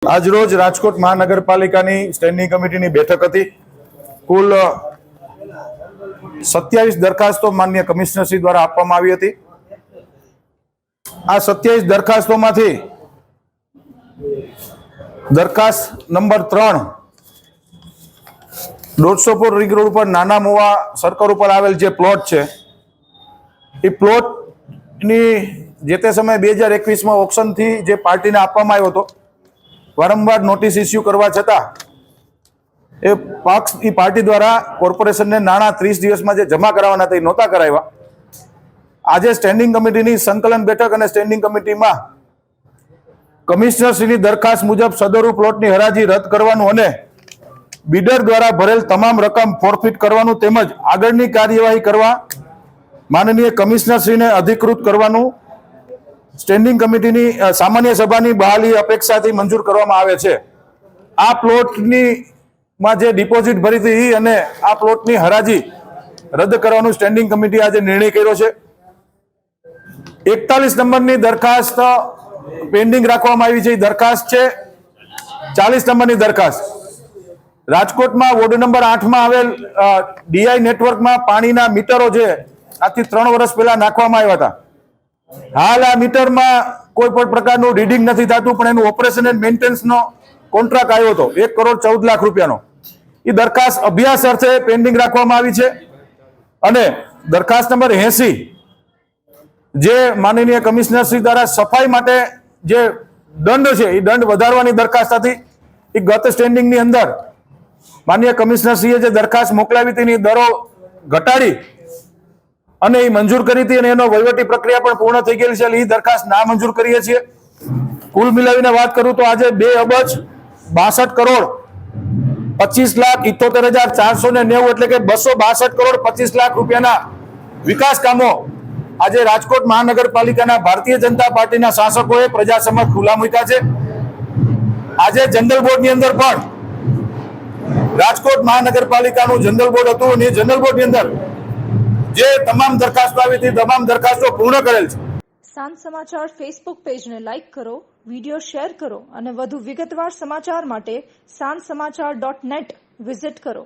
આજરોજ રાજકોટ મહાનગરપાલિકાની સ્ટેન્ડિંગ કમિટીની બેઠક હતી। કુલ 27 દરખાસ્તો માન્ય કમિશનરશ્રી દ્વારા આપવામાં આવી હતી। આ 27 દરખાસ્તોમાંથી દરખાસ્ત નંબર 3 દોઢસોપુર રિંગ રોડ ઉપર નાના મુવા સર્કલ ઉપર આવેલ જે પ્લોટ છે એ પ્લોટની જે તે સમયે 2021માં ઓક્શનથી જે પાર્ટીને આપવામાં આવ્યો હતો, વારંવાર નોટિસ ઇસ્યુ કરવા છતાં એ પાર્ટી દ્વારા કોર્પોરેશનને નાણાં 30 દિવસમાં જે જમા કરાવવાના હતા એ નહોતા કરાવ્યા। આજે સ્ટેન્ડિંગ કમિટીની સંકલન બેઠક અને સ્ટેન્ડિંગ કમિટીમાં કમિશનરશ્રીની દરખાસ્ત મુજબ સદરુ પ્લોટની હરાજી રદ કરવાનું અને બિડર દ્વારા ભરેલ તમામ રકમ ફોરફિટ કરવાનું તેમજ આગળની કાર્યવાહી કરવા માનનીય કમિશનરશ્રીને અધિકૃત કરવાનું સ્ટેન્ડિંગ કમિટીની સામાન્ય સભાની બહાલી અપેક્ષાથી મંજૂર કરવામાં આવે છે। આ પ્લોટની માં જે ડિપોઝિટ ભરી હતી અને આ પ્લોટની હરાજી રદ કરવાનું સ્ટેન્ડિંગ કમિટી આજે નિર્ણય કર્યો છે। 41 નંબરની દરખાસ્ત પેન્ડિંગ રાખવામાં આવી છે। દરખાસ્ત છે 40 નંબરની દરખાસ્ત રાજકોટમાં વોર્ડ નંબર 8માં આવેલ ડીઆઈ નેટવર્કમાં પાણીના મીટરો છે આજથી 3 વર્ષ પહેલા નાખવામાં આવ્યા હતા। હાલ આ મીટરમાં કોઈ પણ પ્રકારનું રીડિંગ નથી થતું, પણ એનું ઓપરેશન એન્ડ મેન્ટેનન્સનો કોન્ટ્રાક્ટ આવ્યો હતો 1 કરોડ 14 લાખ રૂપિયાનો। એ દરખાસ્ત અભ્યાસ અર્થે પેન્ડિંગ રાખવામાં આવી છે। અને દરખાસ્ત નંબર 80 જે માનનીય કમિશનરશ્રી દ્વારા સફાઈ માટે જે દંડ છે એ દંડ વધારવાની દરખાસ્ત હતી। એ ગત સ્ટેન્ડિંગની અંદર માનનીય કમિશનરશ્રીએ જે દરખાસ્ત મોકલાવી હતી એની દરો ઘટાડી અને એ મંજૂર કરી હતી અને એનો વહીવટી પ્રક્રિયા પણ પૂર્ણ થઈ ગયેલી છે। એ દરખાસ્ત ના મંજૂર કરીએ છીએ। કુલ મિલાવીને વાત કરું તો આજે 2 અબજ 62 કરોડ 25,78,490 એટલે કે 262 કરોડ 25 લાખ રૂપિયાના વિકાસ કામો આજે રાજકોટ મહાનગરપાલિકાના ભારતીય જનતા પાર્ટીના શાસકોએ પ્રજા સમક્ષ ખુલ્લા મૂક્યા છે। આજે જનરલ બોર્ડની અંદર પણ રાજકોટ મહાનગરપાલિકાનું જનરલ બોર્ડ હતું અને જનરલ બોર્ડની અંદર જે તમામ દરખાસ્તો આવી હતી તમામ દરખાસ્તો પૂર્ણ કરેલ છે। સાંજ સમાચાર ફેસબુક પેજને લાઇક કરો, વિડીયો શેર કરો અને વધુ વિગતવાર સમાચાર માટે sanssamachar.net વિઝિટ કરો।